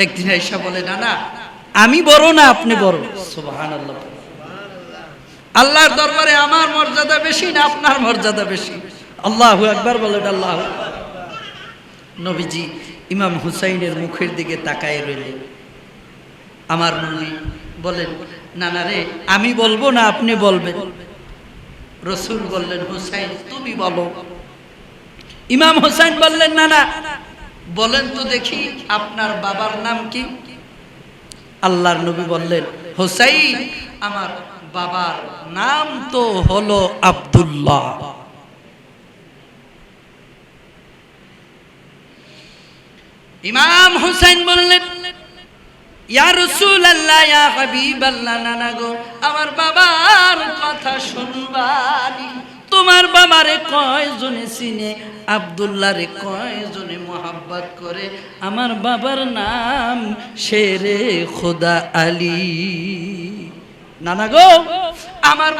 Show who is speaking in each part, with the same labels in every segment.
Speaker 1: একদিন আয়েশা বলে, না না আমি বড় না আপনি বড়। সুবহানাল্লাহ। আল্লাহর দরবারে আমার মর্যাদা বেশি না আপনার মর্যাদা বেশি? আল্লাহু আকবার বলেন। আল্লাহু আকবার। নবীজি ইমাম হুসাইনের মুখের দিকে তাকায় রইলেন। আমার নবী বলেন, নানা রে আমি বলবো না আপনি বলবেন? রাসূল বললেন, হুসাইন তুমি বলো। ইমাম হুসাইন বললেন, না না বলেন তো দেখি আপনার বাবার নাম কি? আল্লাহর নবী বললেন, হুসাইন আমার বাবার নাম তো হলো আব্দুল্লাহ। ইমাম হুসাইন বললেন, ইয়া রাসূলুল্লাহ ইয়া হাবিবাল্লাহ, নানা গো আমার বাবার কথা শুনবানি। তোমার বাবারে কয়জনে চিনে, আব্দুল্লাহরে কয়জনে মোহাব্বত করে? আমার বাবার নাম শেরে খোদা আলী। নানা গো আমার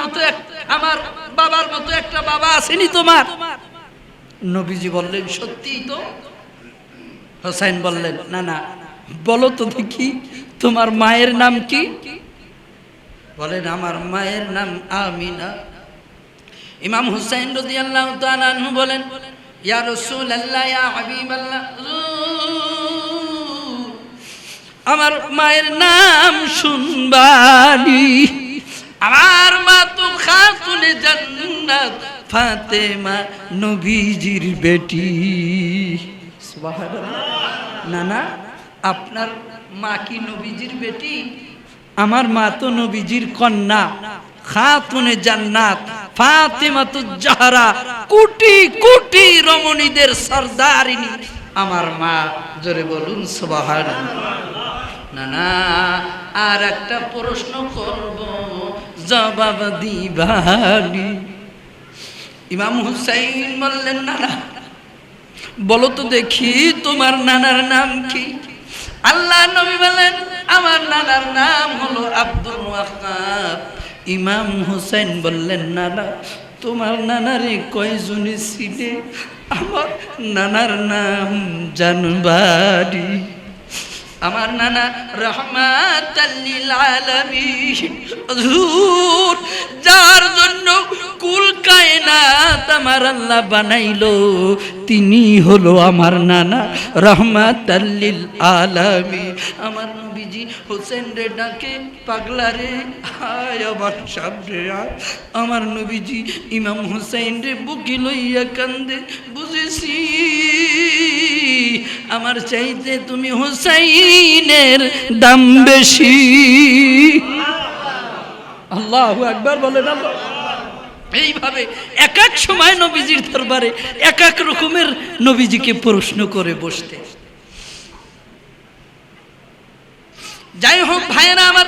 Speaker 1: বাবার মতো একটা বাবা আসেনি তোমার? নবীজি বললেন, সত্যিই তো। হোসেন বললেন, না না বলো তো দেখি তোমার মায়ের নাম কি? বলেন, আমার মায়ের নাম আমিনা। ইমাম হুসাইন রাদিয়াল্লাহু তাআলা আনহু বলেন, ইয়া রাসূলুল্লাহ ইয়া হাবিবাল্লাহ, আমার মায়ের নাম শুনবানি। আমার মা তো খাতুনে জান্নাত ফাতেমা নবীজির বেটি। সুবহানাল্লাহ। না না আপনার মা কি নবীজির বেটি? আমার মা তো নবীজির কন্যা, খাতুনে জান্নাত ফাতেমাতুজ জাহরা, কোটি কোটি রমণীদের সরদারিনী আমার মা। জোরে বলুন সুবহানাল্লাহ। না না আর একটা প্রশ্ন করব, জবাব দিবানি। ইমাম হুসাইন বললেন, না না বলো তো দেখি তোমার নানার নাম কি? আল্লাহ নবী বলেন, আমার নানার নাম হলো আব্দুল ওয়াহাব। ইমাম হুসাইন বললেন, নানা তোমার নানারে কয়জনে চিনে? আমার নানার নাম জানবারি। আমার নানা রহমাতাল লিল আলামিন, হুজুর যার জন্য কুল কায়নাত আমার আল্লাহ বানাইলো তিনি হলো আমার নানা রহমাতাল লিল আলামিন। আমার নবীজি হোসেন রে ডাকে, পাগলা রে আয় আমার সামনে আয়। আমার নবীজি ইমাম হুসাইন রে বুকে লইয়া কান্দে, বুঝেছি আমার চাইতে তুমি হুসাইনের দাম বেশি। আল্লাহু আকবার বলেন। আল্লাহ। এইভাবে এক এক সময় নবীজির দরবারে এক এক রকমের নবীজিকে প্রশ্ন করে বসতে। যাই হোক ভাইয়েরা আমার,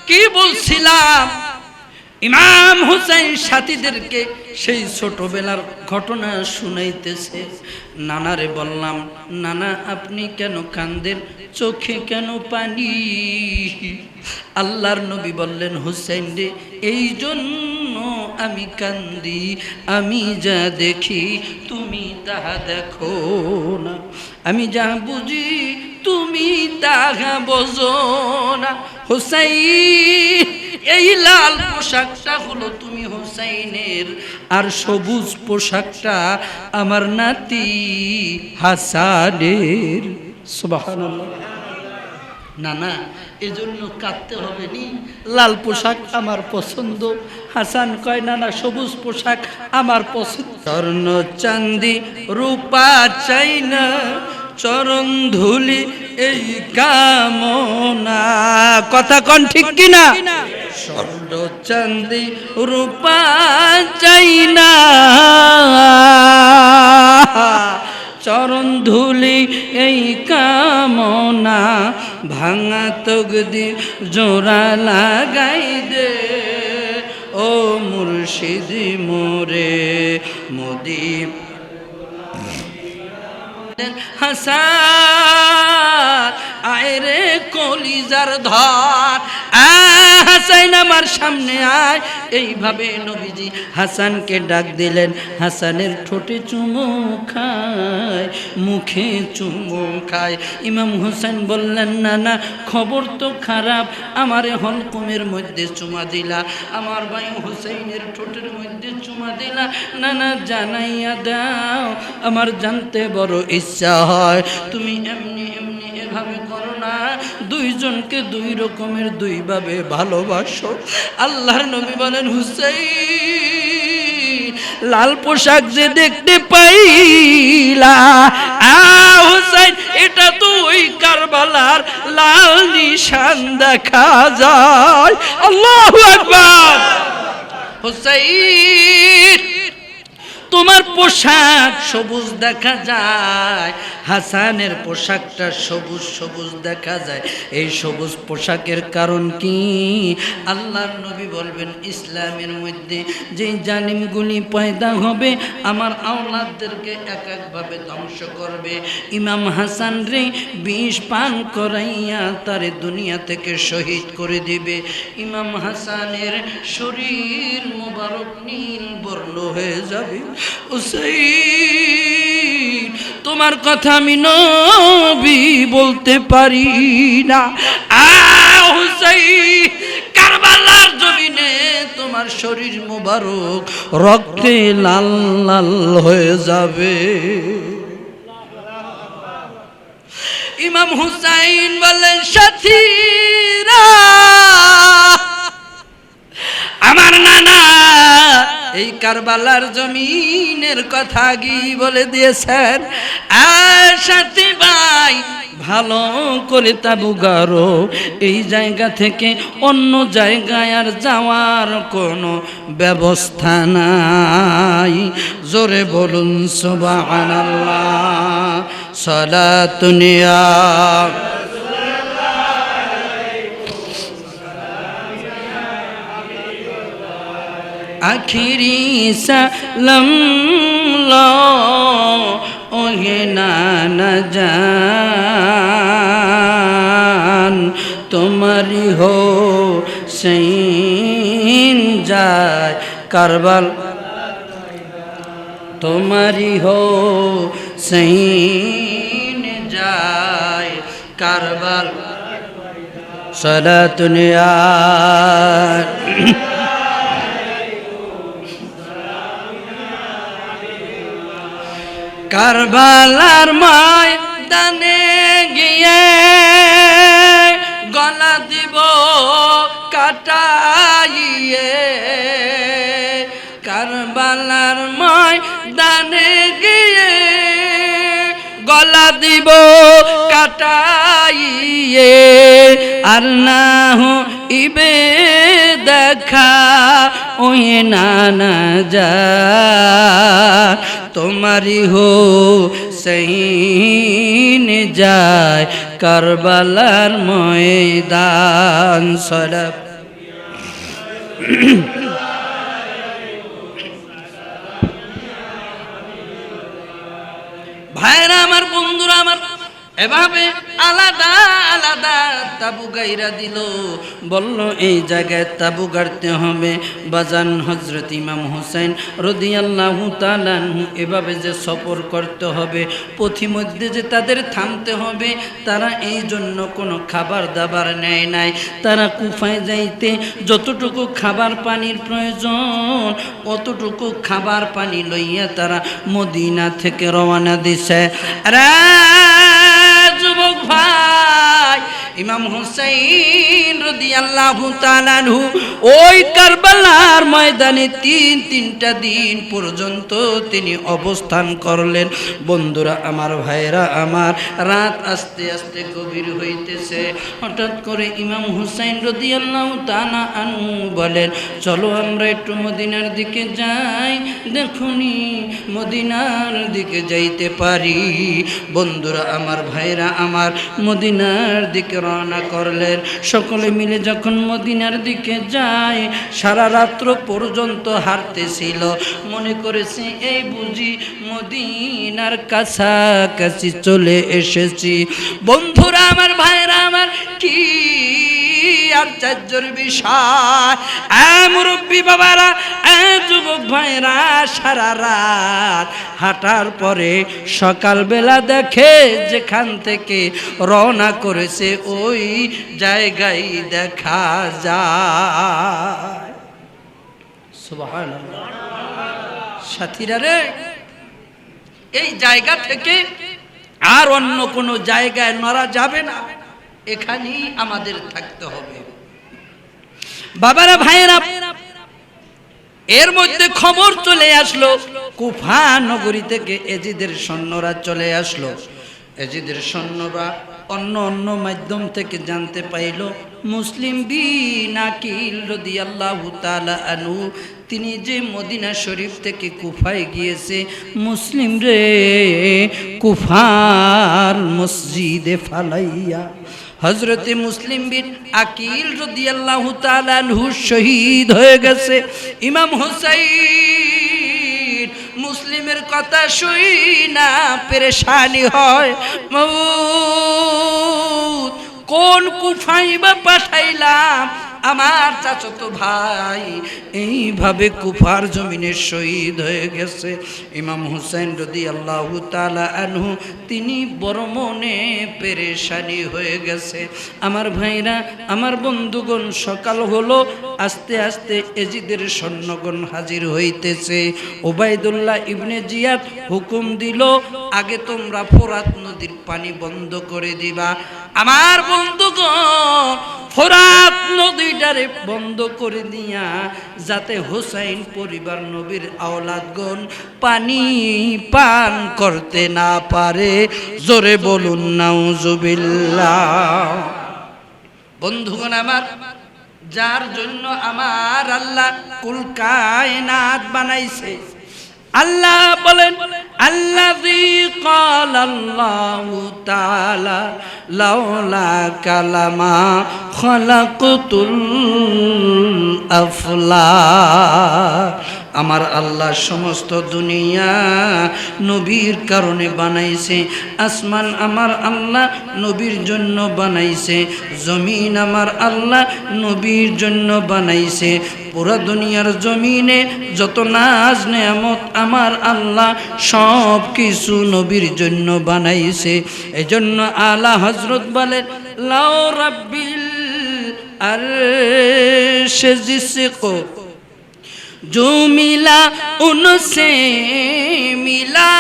Speaker 1: কি বলছিলাম? ইমাম হুসাইন সাথীদেরকে সেই ছোটবেলার ঘটনা শুনাইতেছে। নানারে বললাম, নানা আপনি কেন কান্দেন, চোখে কেন পানি? আল্লাহর নবী বললেন, হুসাইন রে এই জন্য আমি কান্দি, আমি যা দেখি তুমি তাহা দেখো না, আমি যা বুঝি তুমি তাহা বোঝো না। হুসাইন এই লাল পোশাকটা হলো তুমি হুসাইনের, আর সবুজ পোশাকটা আমার নাতি হাসানের। সুবহানাল্লাহ। না না এজন্য কাঁদতে হবে নি, লাল পোশাক আমার পছন্দ। হাসান কয়, না না সবুজ পোশাক আমার পছন্দ। স্বর্ণ চাঁদি রূপা চাই না, চরণ ধুলি এই কামনা। কথা কন ঠিক কিনা? স্বর্ণ চাঁদি রূপা চাই না, চরণ ধুলি এই কামনা। ভাঙা তকদির জোড়া লাগাই দে, ও মুর্শিদ মোরে হাসান আয় রে কলিজার ধর, হাসান আমার সামনে আয়। এইভাবে নবীজি হাসানকে ডাক দিলেন। হাসানের ঠোঁটে চুমু খায়, মুখে চুমু খায়। ইমাম হোসেন বললেন, না না, খবর তো খারাপ, আমারে হলকুমের মধ্যে চুমা দিলা, আমার ভাই হুসাইনের ঠোঁটের মধ্যে চুমা দিলা। না না, জানাইয়া দাও, আমার জানতে বড় ইচ্ছা হয়। তুমি এমনি এমনি এভাবে করো না, দুইজনকে দুই রকমের দুইভাবে ভালোবাসো। আল্লাহর নবী বলেন, হুসাইন লাল পোশাক যে দেখতে পাইলা, হুসাইন এটা তো ওই কারবালার লাল নিশান দেখা যায়। আল্লাহু আকবার। হুসাইন তোমার পোশাক সবুজ দেখা যায়, হাসানের পোশাকটা সবুজ সবুজ দেখা যায়। এই সবুজ পোশাকের কারণ কি? আল্লাহর নবী বলবেন, ইসলামের মধ্যে যে জালিমগুলি পয়দা হবে, আমার আওলাদদেরকে এক একভাবে ধ্বংস করবে। ইমাম হাসান রে বিষ পান করাইয়া তারে দুনিয়া থেকে শহীদ করে দিবে। ইমাম হাসানের শরীর মোবারক নীল বর্ণ হয়ে যাবে। হুসাইন তোমার কথা আমি নবী বলতে পারি না। হুসাইন কারবালার জমিনে তোমার শরীর মোবারক রক্তে লাল লাল হয়ে যাবে। ইমাম হুসাইন বলেন, সাথীরা আমার নানা এই কারবালার জমিনের কথা কি বলে দিয়েছেন। আর সাথী ভাই ভালো করে তাবু গাড়ো, এই জায়গা থেকে অন্য জায়গায় আর যাওয়ার কোনো ব্যবস্থা নাই। জোরে বলুন সুবহানাল্লাহ। সালাতুন ইয়া আখিরি সালাম লো ওহে নানা জান, তোমারি হো সেইন যায় কারবাল, তোমারি হো সেইন যায় কারবাল। সালাতুন ইয়া কারবালার ময়দানে গিয়ে গলা দিব কাটাইয়ে, কারবালার ময়দানে গিয়ে গলা দিব কাটাইয়ে। আর না হইবে দেখা ওই নানা যা, তোমারি হো সেইন যায় কারবালার ময়দান। সরব ভাইরা আমার, বন্ধুরা আমার, এভাবে আলাদা আলাদা তাবু গাইরা দিল, বলল এই জায়গায় তাবু গাড়তে হবে। বাজান হযরত ইমাম হুসাইন রাদিয়াল্লাহু তাআলা আনহু এভাবে যে সফর করতে হবে, পথিমধ্যে যে তাদের থামতে হবে, তারা এই জন্য কোনো খাবার দাবার নেয় নাই। তারা কুফায় যাইতে যতটুকু খাবার পানির প্রয়োজন, অতটুকু খাবার পানি লইয়া তারা মদিনা থেকে রওনা দিছে। যুবক ভাই, ইমাম হুসাইন রাদিয়াল্লাহু তাআলা আনহু ওই কারবালার ময়দানে তিনটা দিন পর্যন্ত তিনি অবস্থান করলেন। বন্ধুরা আমার, ভাইরা আমার, রাত আস্তে আস্তে গভীর হইতেছে। হঠাৎ করে ইমাম হুসাইন রাদিয়াল্লাহু তাআলা আনহু বলেন, চলো আমরা একটু মদিনার দিকে যাই, দেখুনি মদিনার দিকে যাইতে পারি। বন্ধুরা আমার, ভাইরা আমার, মদিনার দিকে রওনা করলেন। সকলে মিলে যখন মদিনার দিকে যায়, সারা রাত্র পর্যন্ত হাঁটতেছিল, মনে করেছে এই বুঝি মদিনার কাছাকাছি চলে এসেছি। বন্ধুরা আমার, ভাইরা আমার, কি আশ্চর্যের বিষয়! মুরব্বী বাবারা, যুবক ভাইরা, সারা রাত হাঁটার পরে সকালবেলা দেখে যেখান থেকে রওনা করেছে ওই জায়গায় দেখা যায়। সুবহানাল্লাহ। সাথীরা রে, এই জায়গা থেকে আর অন্য কোনো জায়গায় নড়া যাবে না, এখানেই আমাদের থাকতে হবে। বাবারা, ভাইয়েরা, এর মধ্যে খবর চলে আসলো, কুফা নগরী থেকে এজিদের সৈন্যরা চলে আসলো। এজিদের সৈন্যরা অন্য অন্য মাধ্যম থেকে জানতে পাইল মুসলিম বিন আকিল রাদিয়াল্লাহু তাআলা আনহু তিনি যে মদিনা শরীফ থেকে কুফায় গিয়েছে, মুসলিম রে কুফার মসজিদে ফালাইয়া হযরতে মুসলিম বিন আকিল রাদিয়াল্লাহু তাআলা আনহু শহীদ হয়ে গেছে। ইমাম হুসাইন মুসলিমের কথা শুই না পেরেশানি হয়, মউত কোন কুফায় বা পাঠাইলাম, আমার চাচাতো ভাই এইভাবে কুফার জমিনে শহীদ হয়ে গেছে। ইমাম হুসাইন রাদিয়াল্লাহু তাআলা আনহু তিনি বড় মনে পেরেশানি হয়ে গেছে। আমার ভাইরা, আমার বন্ধুগণ, সকাল হলো, আস্তে আস্তে এজিদের সৈন্যগণ হাজির হইতেছে। ওবাইদুল্লাহ ইবনে জিয়াদ হুকুম দিল, আগে তোমরা ফোরাত নদীর পানি বন্ধ করে দিবা। আমার বন্ধুগণ, ফোরাত নদীটারে বন্ধ করে দিয়া যাতে হুসাইন পরিবার নবীর আওলাদগণ পানি পান করতে না পারে, জোরে বলুন নাউজুবিল্লাহ। বন্ধুগণ আমার, যার জন্য আমার আল্লাহ কুল কায়নাত বানাইছে, আল্লাহ বলেন, আল্লাযী ক্বালাল্লাহু তাআলা লাউলা কালামা খালাকতুল আফলাক। আমার আল্লাহ সমস্ত দুনিয়া নবীর কারণে বানাইছে। আসমান আমার আল্লাহ নবীর জন্য বানাইছে, জমিন আমার আল্লাহ নবীর জন্য বানাইছে। পুরা দুনিয়ার জমিনে যত নাজ নেয়ামত আমার আল্লাহ সব কিছু নবীর জন্য বানাইছে। এজন্য আলা হযরত বলেন, লাউ রাব্বিল আরশে জিসকো जो मिला उनसे मिला।